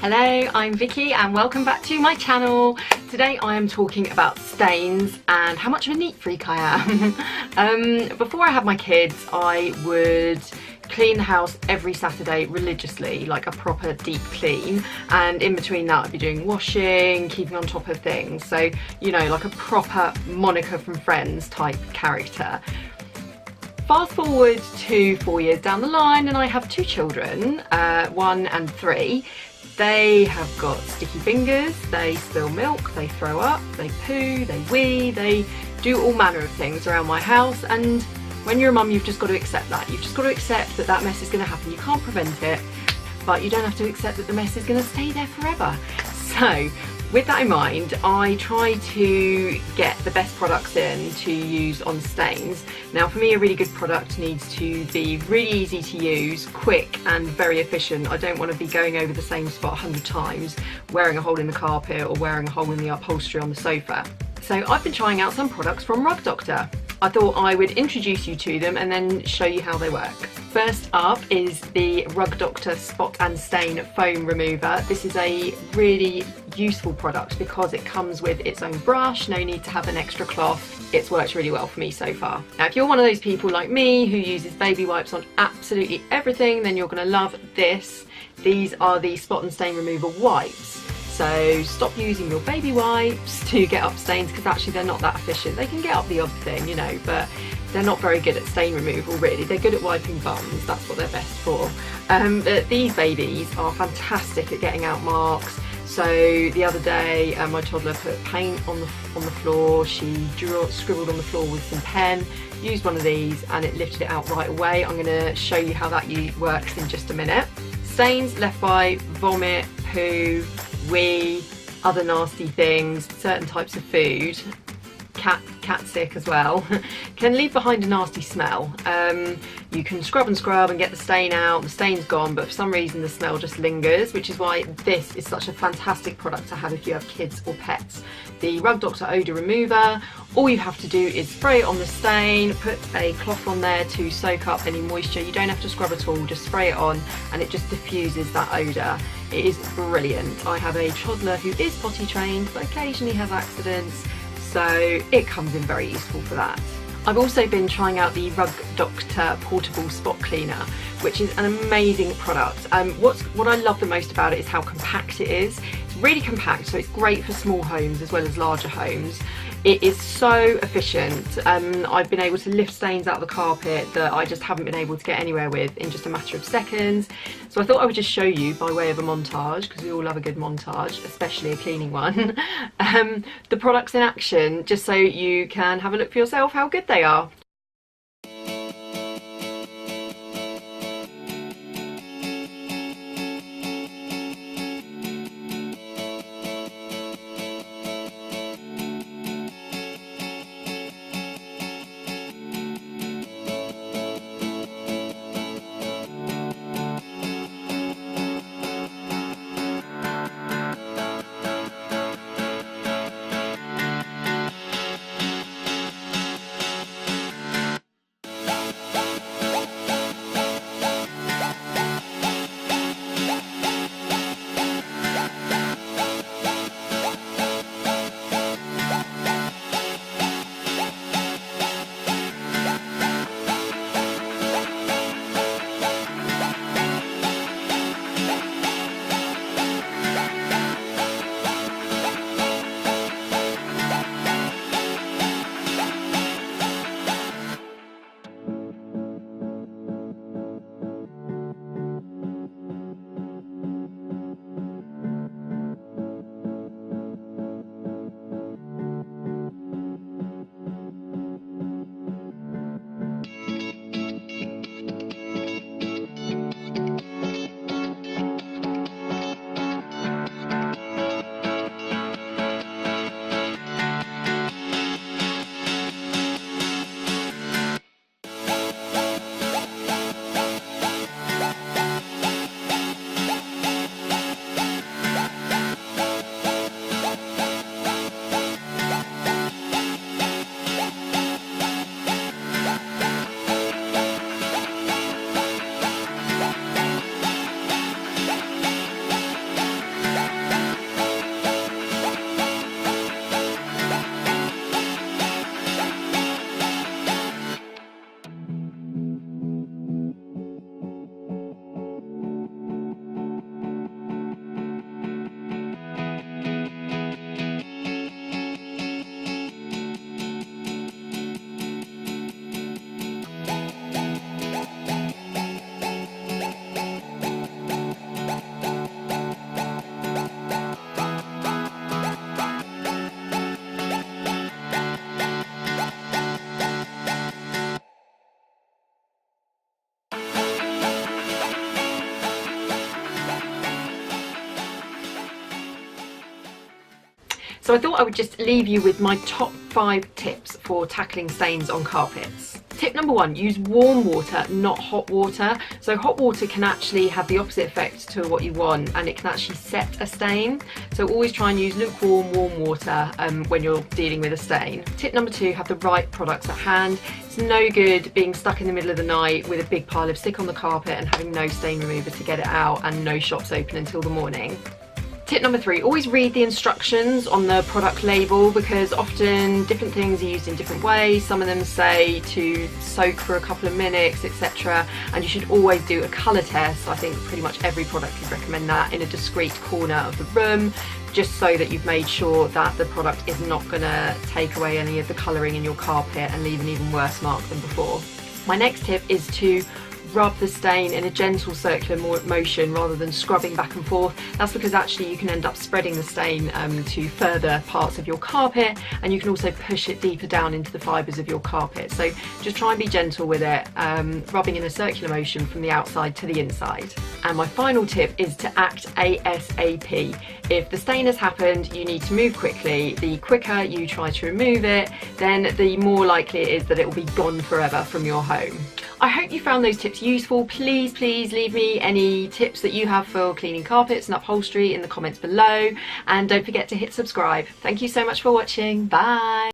Hello, I'm Vicky and welcome back to my channel. Today I am talking about stains and how much of a neat freak I am. Before I had my kids, I would clean the house every Saturday religiously, like a proper deep clean, and in between that I'd be doing washing, keeping on top of things, so you know, like a proper Monica from Friends type character. Fast forward to 4 years down the line and I have two children, 1 and 3. They have got sticky fingers, they spill milk, they throw up, they poo, they wee, they do all manner of things around my house, and when you're a mum you've just got to accept that. You've just got to accept that that mess is going to happen. You can't prevent it, but you don't have to accept that the mess is going to stay there forever. So with that in mind, I try to get the best products in to use on stains. Now for me, a really good product needs to be really easy to use, quick and very efficient. I don't want to be going over the same spot 100 times, wearing a hole in the carpet or wearing a hole in the upholstery on the sofa. So I've been trying out some products from Rug Doctor. I thought I would introduce you to them and then show you how they work. First up is the Rug Doctor Spot and Stain Foam Remover. This is a really useful product because it comes with its own brush, no need to have an extra cloth. It's worked really well for me so far. Now if you're one of those people like me who uses baby wipes on absolutely everything, then you're going to love this. These are the Spot and Stain Remover wipes. So stop using your baby wipes to get up stains, because actually they're not that efficient. They can get up the odd thing, you know, but they're not very good at stain removal really. They're good at wiping bums, that's what they're best for. But these babies are fantastic at getting out marks. So the other day my toddler put paint on the floor. She scribbled on the floor with some pen, used one of these and it lifted it out right away. I'm going to show you how that works in just a minute. Stains left by vomit, poo, wee, other nasty things, certain types of food, cat sick as well, can leave behind a nasty smell. You can scrub and get the stain out, the stain's gone, but for some reason the smell just lingers, which is why this is such a fantastic product to have if you have kids or pets. The Rug Doctor Odour Remover, all you have to do is spray it on the stain, put a cloth on there to soak up any moisture. You don't have to scrub at all, just spray it on and it just diffuses that odour. It is brilliant. I have a toddler who is potty trained but occasionally has accidents, so it comes in very useful for that. I've also been trying out the Rug Doctor Portable Spot Cleaner, which is an amazing product. What I love the most about it is how compact it is. It's really compact, so it's great for small homes as well as larger homes. It is so efficient. I've been able to lift stains out of the carpet that I just haven't been able to get anywhere with in just a matter of seconds. So I thought I would just show you by way of a montage, because we all love a good montage, especially a cleaning one, the products in action, just so you can have a look for yourself how good they are. So I thought I would just leave you with my top 5 tips for tackling stains on carpets. Tip number 1, use warm water, not hot water. So hot water can actually have the opposite effect to what you want, and it can actually set a stain. So always try and use lukewarm, warm water when you're dealing with a stain. Tip number 2, have the right products at hand. It's no good being stuck in the middle of the night with a big pile of stick on the carpet and having no stain remover to get it out and no shops open until the morning. Tip number 3, always read the instructions on the product label, because often different things are used in different ways. Some of them say to soak for a couple of minutes, etc. And you should always do a colour test. I think pretty much every product would recommend that, in a discreet corner of the room, just so that you've made sure that the product is not going to take away any of the colouring in your carpet and leave an even worse mark than before. My next tip is to rub the stain in a gentle circular motion rather than scrubbing back and forth. That's because actually you can end up spreading the stain to further parts of your carpet, and you can also push it deeper down into the fibres of your carpet. So just try and be gentle with it, rubbing in a circular motion from the outside to the inside. And my final tip is to act ASAP. If the stain has happened, you need to move quickly. The quicker you try to remove it, then the more likely it is that it will be gone forever from your home. I hope you found those tips useful. Please leave me any tips that you have for cleaning carpets and upholstery in the comments below, and don't forget to hit subscribe. Thank you so much for watching. Bye.